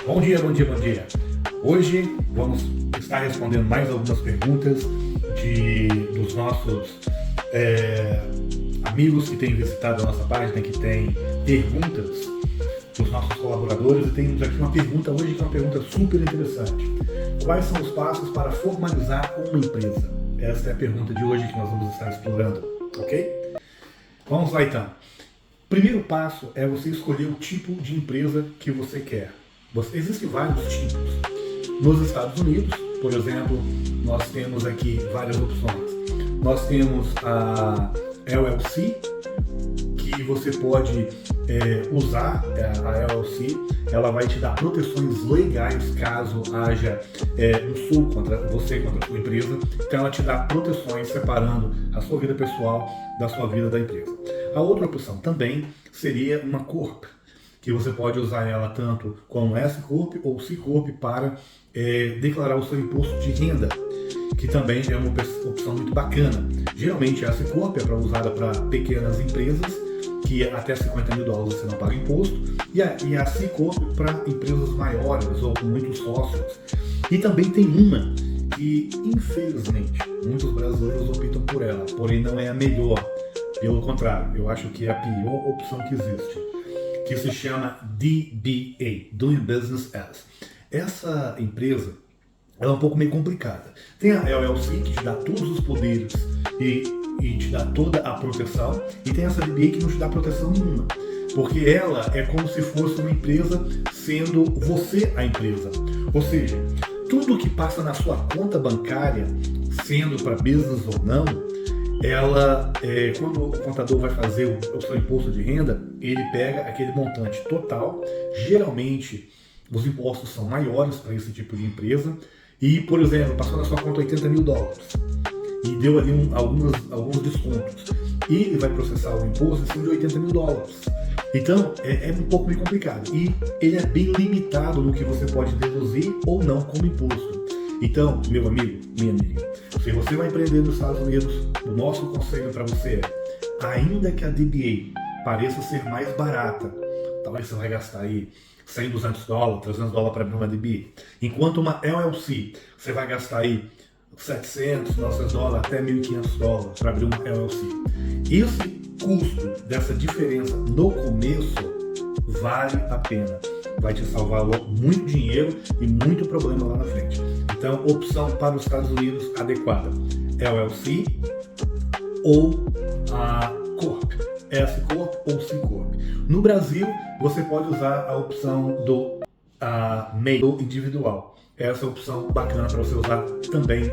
Bom dia, bom dia, bom dia. Hoje vamos estar respondendo mais algumas perguntas dos nossos amigos que têm visitado a nossa página, que têm perguntas dos nossos colaboradores. E temos aqui uma pergunta hoje que é uma pergunta super interessante. Quais são os passos para formalizar uma empresa? Essa é a pergunta de hoje que nós vamos estar explorando, ok? Vamos lá então. Primeiro passo é você escolher o tipo de empresa que você quer. Existem vários tipos. Nos Estados Unidos, por exemplo, nós temos aqui várias opções. Nós temos a LLC, que você pode usar. A LLC, ela vai te dar proteções legais caso haja um sul contra você, contra a sua empresa. Então ela te dá proteções separando a sua vida pessoal da sua vida da empresa. A outra opção também seria uma Corp, que você pode usar ela tanto como S Corp ou C Corp para declarar o seu imposto de renda, que também é uma opção muito bacana. Geralmente a S Corp é usada para pequenas empresas, que até $50 mil você não paga imposto, e a C Corp para empresas maiores ou com muitos sócios. E também tem uma que, infelizmente, muitos brasileiros optam por ela, porém não é a melhor. Pelo contrário, eu acho que é a pior opção que existe, que se chama DBA, Doing Business As. Essa empresa ela é um pouco meio complicada. Tem a LLC, que te dá todos os poderes e te dá toda a proteção, e tem essa DBA que não te dá proteção nenhuma, porque ela é como se fosse uma empresa sendo você a empresa. Ou seja, tudo que passa na sua conta bancária, sendo para business ou não, ela, quando o contador vai fazer o seu imposto de renda, ele pega aquele montante total. Geralmente, os impostos são maiores para esse tipo de empresa. E, por exemplo, passou na sua conta $80 mil e deu ali alguns descontos. E ele vai processar o imposto acima de $80 mil. Então, é um pouco meio complicado. E ele é bem limitado no que você pode deduzir ou não como imposto. Então, meu amigo, minha amiga, se você vai empreender nos Estados Unidos, o nosso conselho para você é, ainda que a DBA pareça ser mais barata, talvez você vai gastar aí $100, $200, $300 para abrir uma DBA, enquanto uma LLC, você vai gastar aí $700, $900, até $1.500 para abrir uma LLC. Esse custo dessa diferença no começo vale a pena. Vai te salvar muito dinheiro e muito problema lá na frente. Então, opção para os Estados Unidos adequada: LLC ou a Corp, S Corp ou C Corp. No Brasil, você pode usar a opção do MEI, do individual. Essa é a opção bacana para você usar também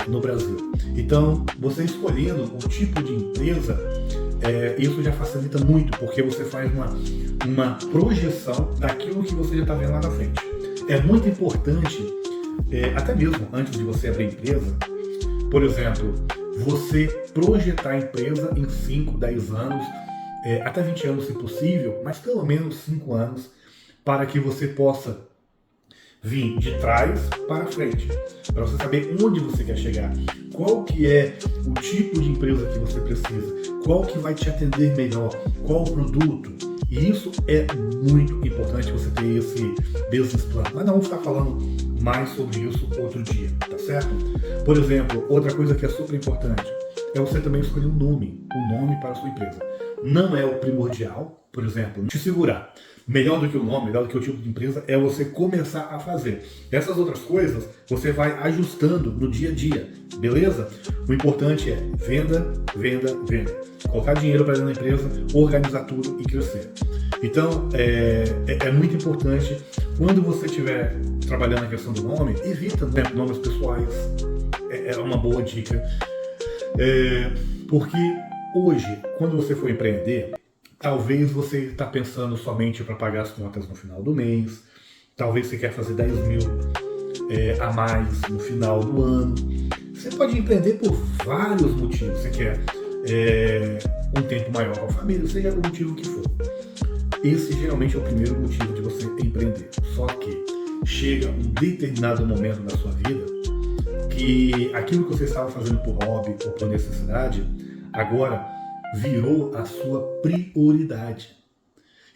no Brasil. Então, você escolhendo o tipo de empresa, isso já facilita muito, porque você faz uma projeção daquilo que você já está vendo lá na frente. É muito importante, até mesmo antes de você abrir a empresa, por exemplo, você projetar a empresa em 5, 10 anos, até 20 anos se possível, mas pelo menos 5 anos, para que você possa vir de trás para frente, para você saber onde você quer chegar, qual que é o tipo de empresa que você precisa, qual que vai te atender melhor, qual o produto. E isso é muito importante, você ter esse business plan. Mas não vamos ficar falando mais sobre isso outro dia, tá certo? Por exemplo, outra coisa que é super importante é você também escolher um nome para a sua empresa. Não é o primordial, por exemplo, te segurar. Melhor do que o nome, melhor do que o tipo de empresa, é você começar a fazer. Essas outras coisas você vai ajustando no dia a dia, beleza? O importante é venda, venda, venda. Colocar dinheiro para dentro da empresa, organizar tudo e crescer. Então, é muito importante, quando você estiver trabalhando a questão do nome, evita, né, nomes pessoais. É uma boa dica. Porque hoje, quando você for empreender, talvez você está pensando somente para pagar as contas no final do mês, talvez você quer fazer 10 mil a mais no final do ano. Você pode empreender por vários motivos. Você quer um tempo maior com a família, seja o motivo que for. Esse geralmente é o primeiro motivo de você empreender. Só que chega um determinado momento da sua vida que aquilo que você estava fazendo por hobby ou por necessidade, agora virou a sua prioridade.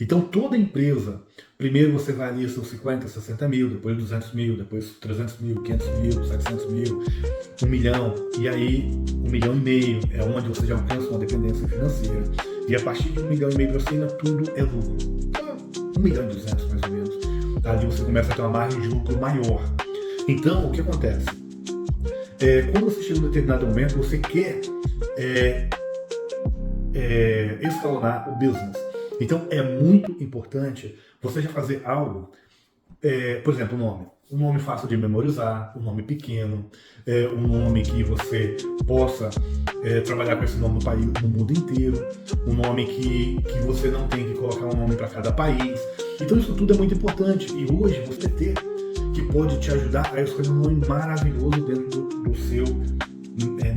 Então toda empresa, primeiro você vai ali seus 50, 60 mil, depois 200 mil, depois 300 mil, 500 mil, 700 mil, 1 milhão, e aí 1,5 milhão é onde você já alcança uma dependência financeira. E a partir de 1,5 milhão para cima, tudo é lucro. Então, 1,2 milhão mais ou menos. Ali você começa a ter uma margem de lucro maior. Então, o que acontece? Quando você chega em um determinado momento, você quer escalonar o business. Então é muito importante você já fazer algo, por exemplo, um nome fácil de memorizar, um nome pequeno, um nome que você possa trabalhar com esse nome no país, no mundo inteiro, um nome que você não tem que colocar um nome para cada país. Então isso tudo é muito importante e hoje você ter que pode te ajudar a escolher um nome maravilhoso dentro do seu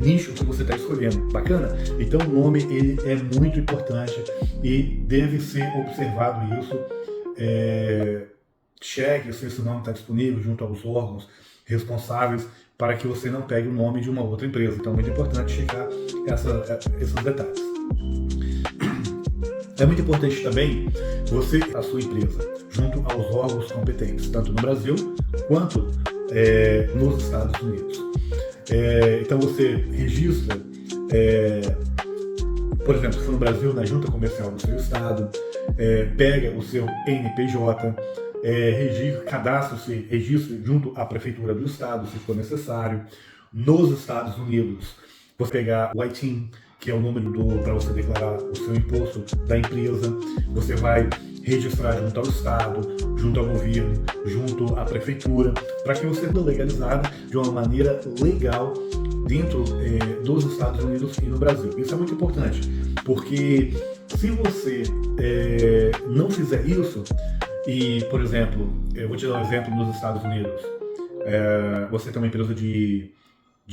nicho que você está escolhendo. Bacana? Então o nome ele é muito importante e deve ser observado isso. Cheque se esse nome está disponível junto aos órgãos responsáveis para que você não pegue o nome de uma outra empresa. Então é muito importante checar esses detalhes. É muito importante também você, a sua empresa, junto aos órgãos competentes, tanto no Brasil quanto nos Estados Unidos. Então você registra, por exemplo, se for no Brasil, na junta comercial do seu estado, pega o seu NPJ, cadastra-se, registre junto à prefeitura do estado, se for necessário. Nos Estados Unidos, você pegar o ITIN, que é o número para você declarar o seu imposto da empresa, você vai registrar junto ao estado, junto ao governo, junto à prefeitura, para que você seja legalizado de uma maneira legal dentro dos Estados Unidos e no Brasil. Isso é muito importante, porque se você não fizer isso, e, por exemplo, eu vou te dar um exemplo nos Estados Unidos, você tem uma empresa de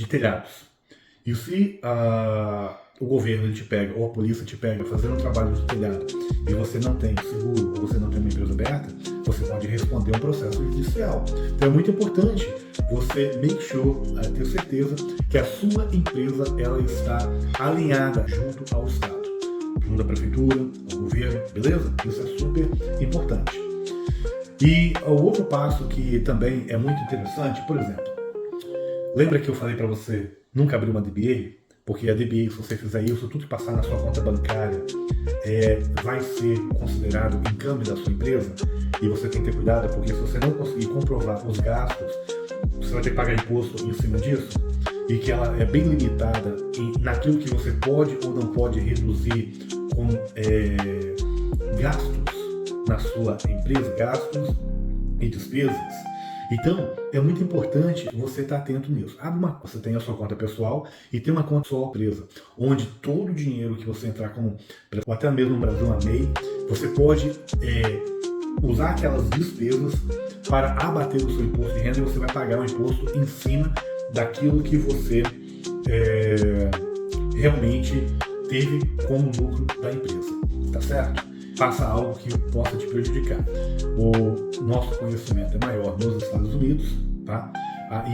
telhados, e se o governo te pega, ou a polícia te pega fazendo um trabalho de telhado e você não tem seguro, ou você não tem uma empresa aberta, você pode responder um processo judicial. Então é muito importante você make sure, ter certeza que a sua empresa ela está alinhada junto ao Estado, junto à prefeitura, ao governo, beleza? Isso é super importante. E o outro passo que também é muito interessante, por exemplo, lembra que eu falei para você nunca abrir uma DBA? Porque a DBA, se você fizer isso, tudo que passar na sua conta bancária vai ser considerado encame da sua empresa, e você tem que ter cuidado, porque se você não conseguir comprovar os gastos, você vai ter que pagar imposto em cima disso, e que ela é bem limitada naquilo que você pode ou não pode reduzir com gastos na sua empresa, gastos e despesas. Então, é muito importante você estar atento nisso. Você tem a sua conta pessoal e tem uma conta sua empresa, onde todo o dinheiro que você entrar como, ou até mesmo no Brasil, a MEI, você pode usar aquelas despesas para abater o seu imposto de renda, e você vai pagar o imposto em cima daquilo que você realmente teve como lucro da empresa, tá certo? Faça algo que possa te prejudicar. O nosso conhecimento é maior nos Estados Unidos, tá?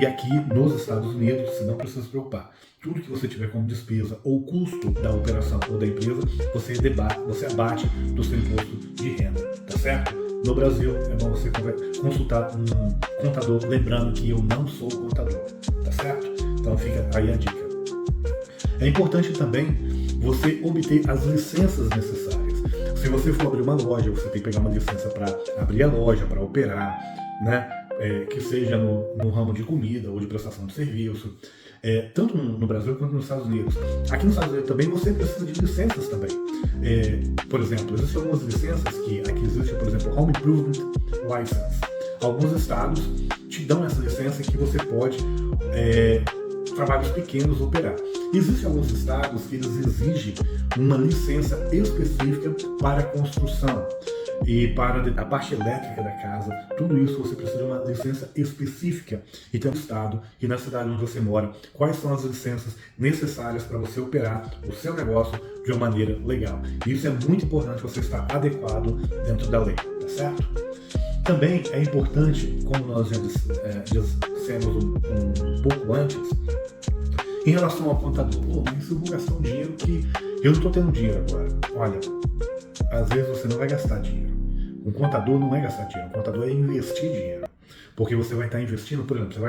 E aqui nos Estados Unidos você não precisa se preocupar. Tudo que você tiver como despesa ou custo da operação ou da empresa, você abate do seu imposto de renda, tá certo? No Brasil é bom você consultar um contador, lembrando que eu não sou contador, tá certo? Então fica aí a dica. É importante também você obter as licenças necessárias. Se você for abrir uma loja, você tem que pegar uma licença para abrir a loja, para operar, né? Que seja no ramo de comida ou de prestação de serviço, tanto no Brasil quanto nos Estados Unidos. Aqui nos Estados Unidos também você precisa de licenças também. Por exemplo, existem algumas licenças que aqui existe, por exemplo, Home Improvement License. Alguns estados te dão essa licença que você pode trabalhos pequenos operar. Existem alguns estados que eles exigem uma licença específica para construção e para a parte elétrica da casa. Tudo isso você precisa de uma licença específica. Então, no estado e na cidade onde você mora, quais são as licenças necessárias para você operar o seu negócio de uma maneira legal. E isso é muito importante, você estar adequado dentro da lei, tá certo? Também é importante, como nós já dissemos um pouco antes, em relação ao contador. Mas eu vou gastar um dinheiro que eu não estou tendo dinheiro agora. Olha, às vezes você não vai gastar dinheiro. Um contador não é gastar dinheiro, um contador é investir dinheiro. Porque você vai estar investindo, por exemplo, você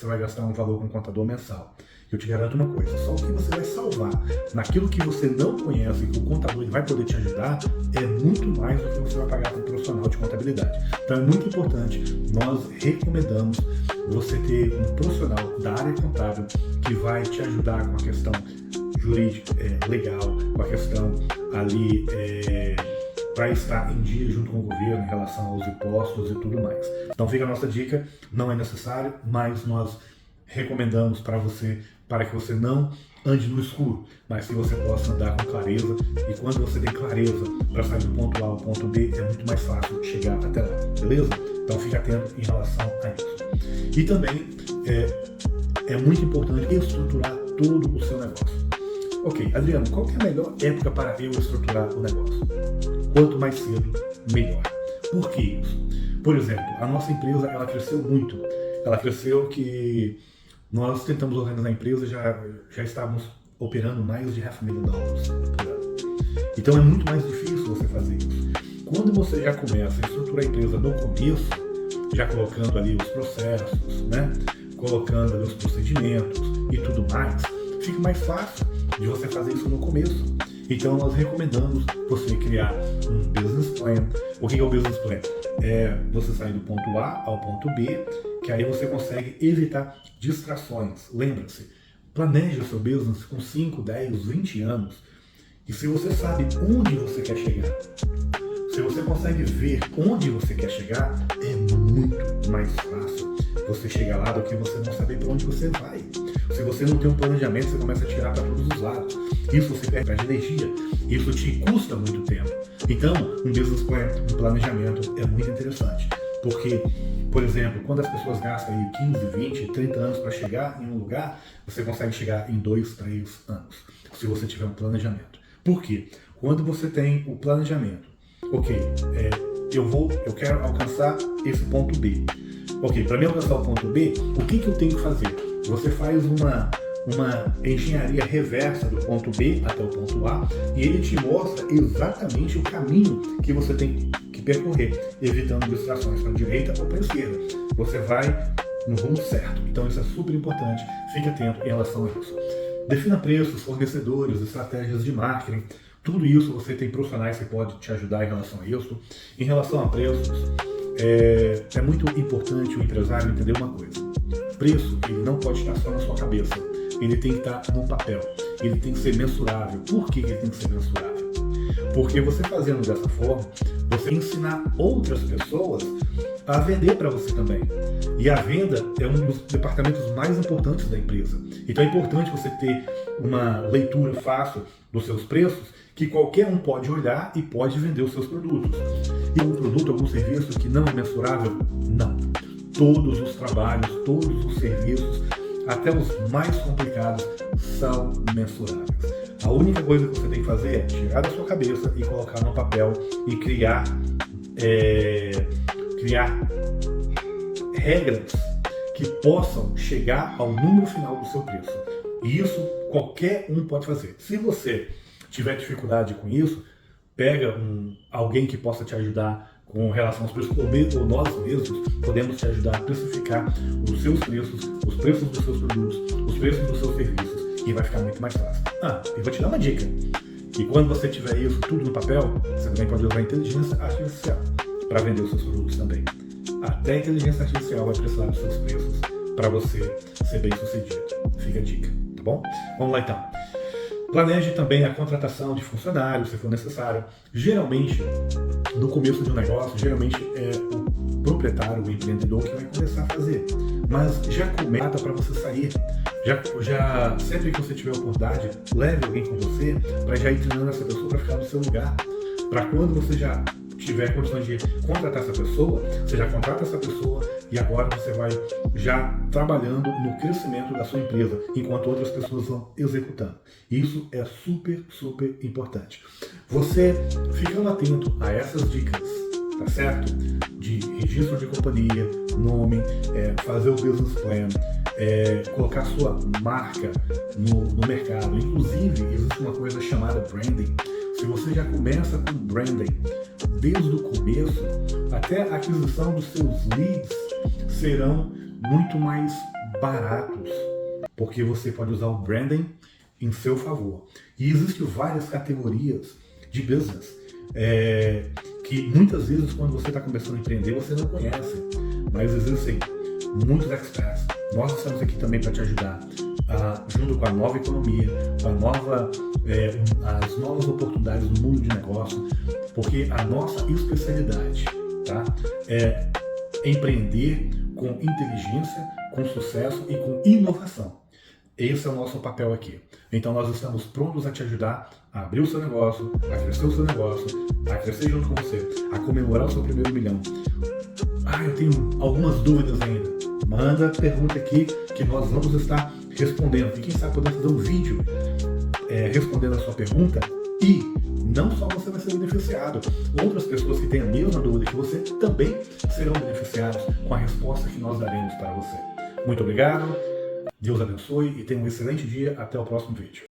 vai gastar um valor com um contador mensal. Eu te garanto uma coisa, só o que você vai salvar naquilo que você não conhece, que o contador vai poder te ajudar, é muito mais do que você vai pagar para um profissional de contabilidade. Então é muito importante, nós recomendamos você ter um profissional da área contábil que vai te ajudar com a questão jurídica, legal, com a questão ali para estar em dia junto com o governo em relação aos impostos e tudo mais. Então fica a nossa dica, não é necessário, mas nós recomendamos para que você não ande no escuro, mas que você possa andar com clareza, e quando você tem clareza para sair do ponto A ao ponto B, é muito mais fácil chegar até lá, beleza? Então fique atento em relação a isso. E também é muito importante estruturar todo o seu negócio. Ok, Adriano, qual que é a melhor época para eu estruturar o negócio? Quanto mais cedo, melhor. Por que isso? Por exemplo, a nossa empresa ela cresceu muito. Ela cresceu que nós tentamos organizar a empresa, já estávamos operando mais de $500,000 por ano. Então é muito mais difícil você fazer isso. Quando você já começa a estruturar a empresa no começo, já colocando ali os processos, né? Colocando ali os procedimentos e tudo mais, fica mais fácil de você fazer isso no começo. Então nós recomendamos você criar um business plan. O que é o business plan? É você sair do ponto A ao ponto B, que aí você consegue evitar distrações. Lembra-se, planeje o seu business com 5, 10, 20 anos. E se você sabe onde você quer chegar, se você consegue ver onde você quer chegar, é muito mais fácil você chegar lá do que você não saber para onde você vai. Se você não tem um planejamento, você começa a tirar para todos os lados. Isso você perde energia, isso te custa muito tempo. Então, um business plan, um planejamento é muito interessante. Porque, por exemplo, quando as pessoas gastam aí 15, 20, 30 anos para chegar em um lugar, você consegue chegar em 2, 3 anos, se você tiver um planejamento. Por quê? Quando você tem o planejamento, ok, eu quero alcançar esse ponto B. Ok, para mim alcançar o ponto B, o que eu tenho que fazer? Você faz uma engenharia reversa do ponto B até o ponto A e ele te mostra exatamente o caminho que você tem que percorrer, evitando distrações para a direita ou para a esquerda. Você vai no rumo certo. Então isso é super importante, fique atento em relação a isso. Defina preços, fornecedores, estratégias de marketing. Tudo isso você tem profissionais que podem te ajudar em relação a isso. Em relação a preços, é muito importante o empresário entender uma coisa. Preço, ele não pode estar só na sua cabeça. Ele tem que estar no papel. Ele tem que ser mensurável. Por que ele tem que ser mensurável? Porque você fazendo dessa forma, você ensinar outras pessoas a vender para você também. E a venda é um dos departamentos mais importantes da empresa. Então é importante você ter uma leitura fácil dos seus preços, que qualquer um pode olhar e pode vender os seus produtos. E algum produto, algum serviço que não é mensurável? Não. Todos os trabalhos, todos os serviços, até os mais complicados, são mensuráveis. A única coisa que você tem que fazer é tirar da sua cabeça e colocar no papel e criar regras que possam chegar ao número final do seu preço. E isso qualquer um pode fazer. Se você tiver dificuldade com isso, pega alguém que possa te ajudar com relação aos preços, ou nós mesmos podemos te ajudar a precificar os seus preços, os preços dos seus produtos, os preços dos seus serviços, e vai ficar muito mais fácil. Eu vou te dar uma dica, que quando você tiver isso tudo no papel, você também pode usar a inteligência artificial para vender os seus produtos também. Até a inteligência artificial vai precisar dos seus preços para você ser bem sucedido. Fica a dica, tá bom? Vamos lá então. Planeje também a contratação de funcionários, se for necessário. Geralmente, no começo de um negócio, geralmente é o proprietário, o empreendedor que vai começar a fazer. Mas já começa para você sair. Já sempre que você tiver a oportunidade, leve alguém com você para já ir treinando essa pessoa para ficar no seu lugar. Para quando você já tiver condições de contratar essa pessoa, você já contrata essa pessoa e agora você vai já trabalhando no crescimento da sua empresa, enquanto outras pessoas vão executando. Isso é super, super importante. Você ficando atento a essas dicas, tá certo? De registro de companhia, nome, fazer o business plan, colocar sua marca no mercado. Inclusive, existe uma coisa chamada branding. Se Se você já começa com branding desde o começo, até a aquisição dos seus leads serão muito mais baratos, porque você pode usar o branding em seu favor. E existem várias categorias de business que muitas vezes quando você está começando a empreender você não conhece, mas existem muitos experts. Nós estamos aqui também para te ajudar, junto com a nova economia, com as novas oportunidades no mundo de negócio, porque a nossa especialidade, tá, é empreender com inteligência, com sucesso e com inovação. Esse é o nosso papel aqui. Então nós estamos prontos a te ajudar a abrir o seu negócio, a crescer o seu negócio, a crescer junto com você, a comemorar o seu primeiro milhão. Eu tenho algumas dúvidas ainda. Manda pergunta aqui que nós vamos estar respondendo. E quem sabe podemos fazer um vídeo respondendo a sua pergunta, e não só você vai ser beneficiado, outras pessoas que têm a mesma dúvida que você também serão beneficiados com a resposta que nós daremos para você. Muito obrigado, Deus abençoe e tenha um excelente dia. Até o próximo vídeo.